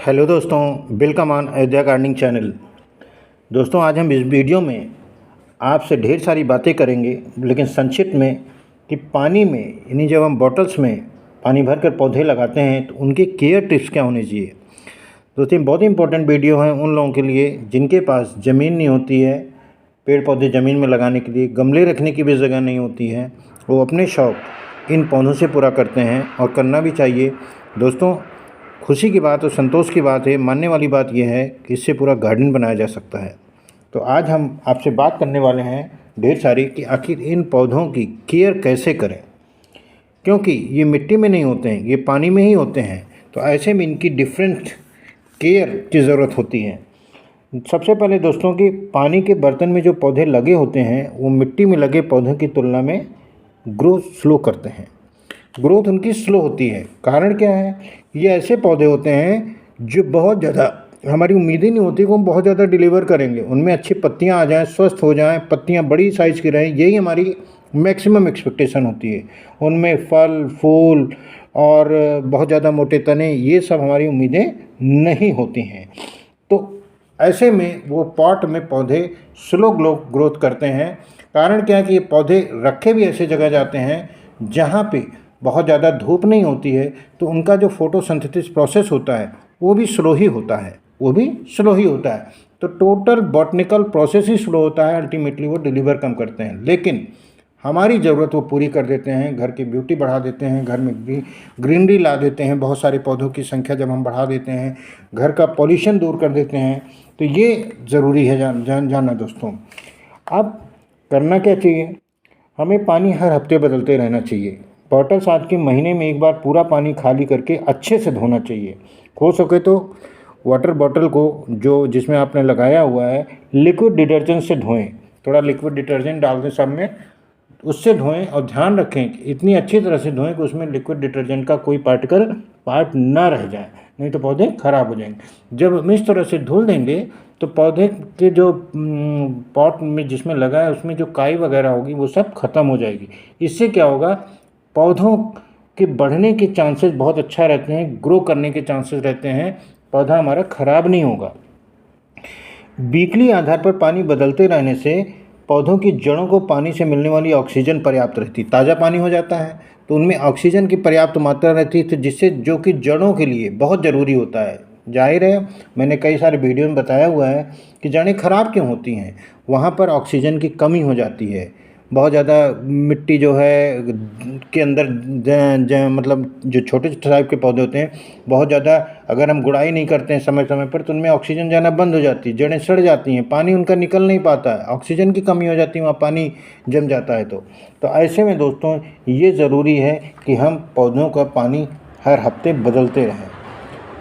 Hello दोस्तों, welcome on Ayodhya gardening channel. दोस्तों, आज हम इस वीडियो में आपसे ढेर सारी बातें करेंगे, लेकिन संक्षिप्त में कि पानी में यानी जब हम बॉटल्स में पानी भरकर पौधे लगाते हैं तो उनके केयर टिप्स क्या होने चाहिए। दोस्तों, बहुत ही इंपॉर्टेंट वीडियो है उन लोगों के लिए जिनके पास ज़मीन नहीं होती है, पेड़ पौधे ज़मीन में लगाने के लिए गमले रखने की भी जगह नहीं होती है। वो अपने शौक़ इन पौधों से पूरा करते हैं और करना भी चाहिए। दोस्तों, खुशी की बात और संतोष की बात है, मानने वाली बात यह है कि इससे पूरा गार्डन बनाया जा सकता है। तो आज हम आपसे बात करने वाले हैं ढेर सारी कि आखिर इन पौधों की केयर कैसे करें, क्योंकि ये मिट्टी में नहीं होते हैं, ये पानी में ही होते हैं। तो ऐसे में इनकी डिफरेंट केयर की ज़रूरत होती है। सबसे पहले दोस्तों कि पानी के बर्तन में जो पौधे लगे होते हैं वो मिट्टी में लगे पौधों की तुलना में ग्रोथ स्लो करते हैं, ग्रोथ उनकी स्लो होती है। कारण क्या है? ये ऐसे पौधे होते हैं जो बहुत ज़्यादा, हमारी उम्मीद ही नहीं होती कि हम बहुत ज़्यादा डिलीवर करेंगे, उनमें अच्छी पत्तियां आ जाएं, स्वस्थ हो जाएं, पत्तियां बड़ी साइज़ की रहें, यही हमारी मैक्सिमम एक्सपेक्टेशन होती है। उनमें फल फूल और बहुत ज़्यादा मोटे तने, ये सब हमारी उम्मीदें नहीं होती हैं। तो ऐसे में वो पॉट में पौधे स्लो ग्रोथ करते हैं। कारण क्या है कि ये पौधे रखे भी ऐसे जगह जाते हैं जहाँ पे बहुत ज़्यादा धूप नहीं होती है, तो उनका जो फोटोसिंथेसिस प्रोसेस होता है वो भी स्लो ही होता है, तो टोटल बॉटनिकल प्रोसेस ही स्लो होता है। अल्टीमेटली वो डिलीवर कम करते हैं, लेकिन हमारी ज़रूरत वो पूरी कर देते हैं। घर की ब्यूटी बढ़ा देते हैं, घर में ग्रीनरी ला देते हैं, बहुत सारे पौधों की संख्या जब हम बढ़ा देते हैं, घर का पॉल्यूशन दूर कर देते हैं। तो ये ज़रूरी है जानना दोस्तों। अब करना क्या चाहिए? हमें पानी हर हफ्ते बदलते रहना चाहिए। बॉटल साथ के महीने में एक बार पूरा पानी खाली करके अच्छे से धोना चाहिए। हो सके तो वाटर बॉटल को जो जिसमें आपने लगाया हुआ है लिक्विड डिटर्जेंट से धोएं, थोड़ा लिक्विड डिटर्जेंट डाल दें सब में, उससे धोएं और ध्यान रखें कि इतनी अच्छी तरह से धोएं कि उसमें लिक्विड डिटर्जेंट का कोई पार्ट ना रह जाए, नहीं तो पौधे खराब हो जाएंगे। जब हम इस तरह से धुल देंगे तो पौधे के जो पॉट में जिसमें लगा है उसमें जो काई वगैरह होगी वो सब खत्म हो जाएगी। इससे क्या होगा? पौधों के बढ़ने के चांसेस बहुत अच्छा रहते हैं, ग्रो करने के चांसेस रहते हैं, पौधा हमारा खराब नहीं होगा। वीकली आधार पर पानी बदलते रहने से पौधों की जड़ों को पानी से मिलने वाली ऑक्सीजन पर्याप्त रहती, ताज़ा पानी हो जाता है तो उनमें ऑक्सीजन की पर्याप्त मात्रा रहती है, जिससे जो कि जड़ों के लिए बहुत ज़रूरी होता है। जाहिर है, मैंने कई सारे वीडियो में बताया हुआ है कि जड़ें खराब क्यों होती हैं। वहाँ पर ऑक्सीजन की कमी हो जाती है, बहुत ज़्यादा मिट्टी जो है के अंदर मतलब जो छोटे टाइप के पौधे होते हैं, बहुत ज़्यादा अगर हम गुड़ाई नहीं करते हैं समय समय पर तो उनमें ऑक्सीजन जाना बंद हो जाती है, जड़ें सड़ जाती हैं, पानी उनका निकल नहीं पाता है, ऑक्सीजन की कमी हो जाती है, वहाँ पानी जम जाता है। तो ऐसे में दोस्तों ये ज़रूरी है कि हम पौधों का पानी हर हफ्ते बदलते रहें।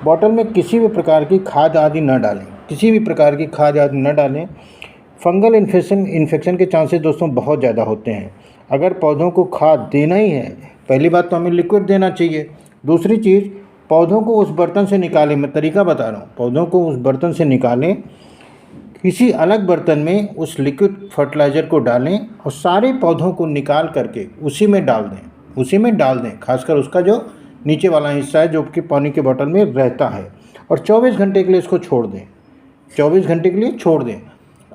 बॉटल में किसी भी प्रकार की खाद आदि न डालें, फंगल इन्फेक्शन के चांसेस दोस्तों बहुत ज़्यादा होते हैं। अगर पौधों को खाद देना ही है, पहली बात तो हमें लिक्विड देना चाहिए। दूसरी चीज़, पौधों को उस बर्तन से निकालें, मैं तरीका बता रहा हूँ, पौधों को उस बर्तन से निकालें, किसी अलग बर्तन में उस लिक्विड फर्टिलाइज़र को डालें और सारे पौधों को निकाल करके उसी में डाल दें, खासकर उसका जो नीचे वाला हिस्सा है जो कि पानी के बोतल में रहता है, और 24 घंटे के लिए इसको छोड़ दें,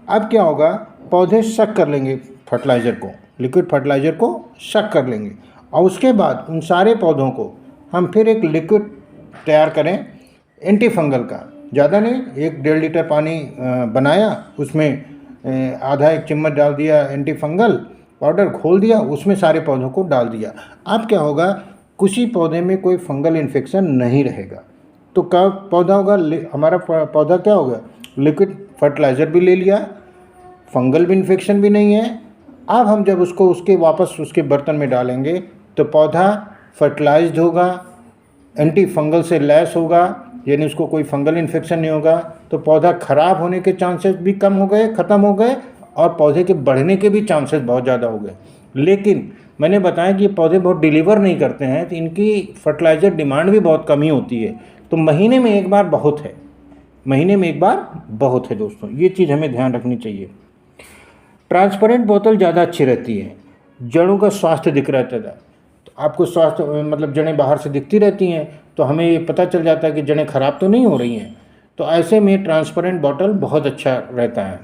अब क्या होगा? पौधे शक कर लेंगे लिक्विड फर्टिलाइज़र को शक कर लेंगे, और उसके बाद उन सारे पौधों को हम फिर एक लिक्विड तैयार करें एंटी फंगल का। ज़्यादा नहीं, 1-1.5 लीटर पानी बनाया, उसमें आधा 1 चम्मच डाल दिया एंटी फंगल पाउडर, घोल दिया, उसमें सारे पौधों को डाल दिया। अब क्या होगा? किसी पौधे में कोई फंगल इन्फेक्शन नहीं रहेगा। तो क्या पौधा होगा? हमारा पौधा क्या होगा? लिक्विड फर्टिलाइज़र भी ले लिया, फंगल भी इन्फेक्शन भी नहीं है। अब हम जब उसको वापस उसके बर्तन में डालेंगे तो पौधा फर्टिलाइज्ड होगा, एंटी फंगल से लैस होगा, यानी उसको कोई फंगल इन्फेक्शन नहीं होगा। तो पौधा खराब होने के चांसेस भी ख़त्म हो गए, और पौधे के बढ़ने के भी चांसेस बहुत ज़्यादा हो गए। लेकिन मैंने बताया कि ये पौधे बहुत डिलीवर नहीं करते हैं, तो इनकी फर्टिलाइज़र डिमांड भी बहुत कमी होती है। तो महीने में एक बार बहुत है दोस्तों, ये चीज़ हमें ध्यान रखनी चाहिए। ट्रांसपेरेंट बोतल ज़्यादा अच्छी रहती है, जड़ों का स्वास्थ्य दिख रहता है, तो आपको स्वास्थ्य मतलब जड़ें बाहर से दिखती रहती हैं, तो हमें ये पता चल जाता है कि जड़ें ख़राब तो नहीं हो रही हैं। तो ऐसे में ट्रांसपेरेंट बॉटल बहुत अच्छा रहता है।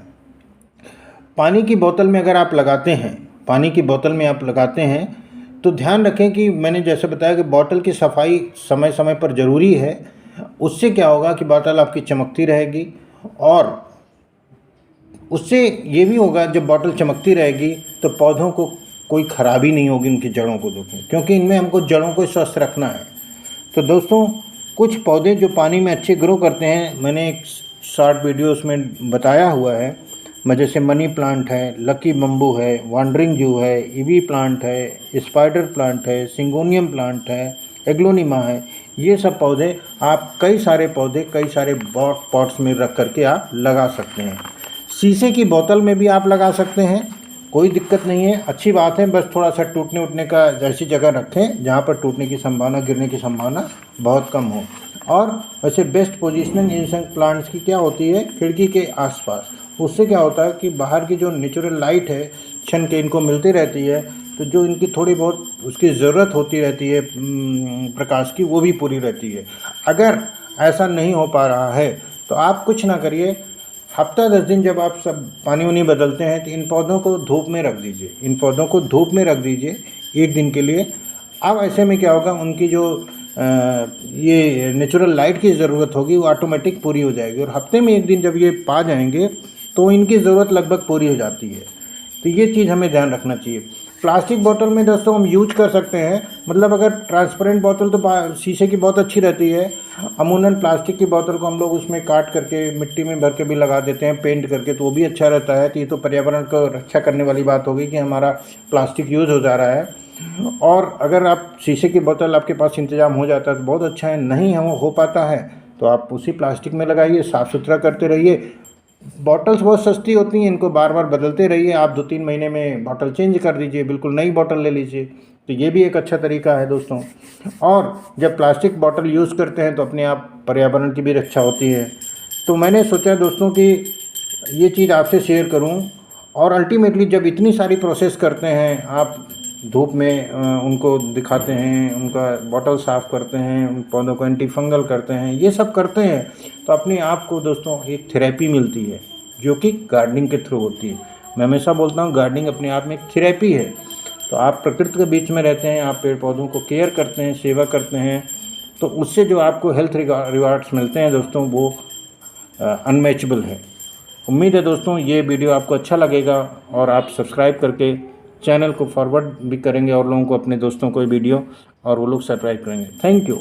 पानी की बोतल में अगर आप लगाते हैं, पानी की बोतल में आप लगाते हैं तो ध्यान रखें कि मैंने जैसे बताया कि बॉटल की सफाई समय समय पर ज़रूरी है। उससे क्या होगा कि बॉटल आपकी चमकती रहेगी, और उससे ये भी होगा जब बॉटल चमकती रहेगी तो पौधों को कोई ख़राबी नहीं होगी, उनकी जड़ों को देखें, क्योंकि इनमें हमको जड़ों को स्वस्थ रखना है। तो दोस्तों, कुछ पौधे जो पानी में अच्छे ग्रो करते हैं, मैंने एक शॉर्ट वीडियो उसमें बताया हुआ है। जैसे मनी प्लांट है, लकी बम्बू है, वांडरिंग जू है, ईवी प्लांट है, स्पाइडर प्लांट है, सिंगोनियम प्लांट है, एग्लोनिमा है। ये सब पौधे आप कई सारे पॉट्स में रख करके आप लगा सकते हैं। शीशे की बोतल में भी आप लगा सकते हैं, कोई दिक्कत नहीं है, अच्छी बात है। बस थोड़ा सा टूटने उटने का ऐसी जगह रखें जहाँ पर टूटने की संभावना, गिरने की संभावना बहुत कम हो। और वैसे बेस्ट पोजीशनिंग इन सब प्लांट्स की क्या होती है, खिड़की के आसपास। उससे क्या होता है कि बाहर की जो नेचुरल लाइट है क्षण के इनको मिलती रहती है, तो जो इनकी थोड़ी बहुत उसकी ज़रूरत होती रहती है प्रकाश की, वो भी पूरी रहती है। अगर ऐसा नहीं हो पा रहा है तो आप कुछ ना करिए, हफ्ता 10 दिन जब आप सब पानी वानी बदलते हैं तो इन पौधों को धूप में रख दीजिए, इन पौधों को धूप में रख दीजिए 1 दिन के लिए। अब ऐसे में क्या होगा, उनकी जो ये नेचुरल लाइट की ज़रूरत होगी वो ऑटोमेटिक पूरी हो जाएगी, और हफ्ते में 1 दिन जब ये पा जाएंगे तो इनकी ज़रूरत लगभग पूरी हो जाती है। तो ये चीज़ हमें ध्यान रखना चाहिए। प्लास्टिक बोतल में दोस्तों हम यूज कर सकते हैं, मतलब अगर ट्रांसपेरेंट बोतल तो शीशे की बहुत अच्छी रहती है। अमूमन प्लास्टिक की बोतल को हम लोग उसमें काट करके मिट्टी में भर के भी लगा देते हैं, पेंट करके, तो वो भी अच्छा रहता है। तो ये तो पर्यावरण को रक्षा करने वाली बात होगी कि हमारा प्लास्टिक यूज़ हो जा रहा है। और अगर आप शीशे की बोतल आपके पास इंतज़ाम हो जाता है तो बहुत अच्छा है, नहीं हो पाता है तो आप उसी प्लास्टिक में लगाइए, साफ़ सुथरा करते रहिए। बॉटल्स बहुत सस्ती होती हैं, इनको बार बार बदलते रहिए। आप 2-3 महीने में बॉटल चेंज कर दीजिए, बिल्कुल नई बॉटल ले लीजिए। तो ये भी एक अच्छा तरीका है दोस्तों। और जब प्लास्टिक बॉटल यूज़ करते हैं तो अपने आप पर्यावरण की भी रक्षा होती है। तो मैंने सोचा दोस्तों कि ये चीज़ आपसे शेयर करूं। और अल्टीमेटली जब इतनी सारी प्रोसेस करते हैं, आप धूप में उनको दिखाते हैं, उनका बॉटल साफ़ करते हैं, उन पौधों को एंटी फंगल करते हैं, ये सब करते हैं, तो अपने आप को दोस्तों एक थेरेपी मिलती है जो कि गार्डनिंग के थ्रू होती है। मैं हमेशा बोलता हूँ गार्डनिंग अपने आप में एक थेरेपी है। तो आप प्रकृति के बीच में रहते हैं, आप पेड़ पौधों को केयर करते हैं, सेवा करते हैं, तो उससे जो आपको हेल्थ रिवार्ड्स मिलते हैं दोस्तों, वो अनमैचेबल है। उम्मीद है दोस्तों ये वीडियो आपको अच्छा लगेगा और आप सब्सक्राइब करके चैनल को फॉरवर्ड भी करेंगे और लोगों को, अपने दोस्तों को ये वीडियो, और वो लोग सब्सक्राइब करेंगे। Thank you.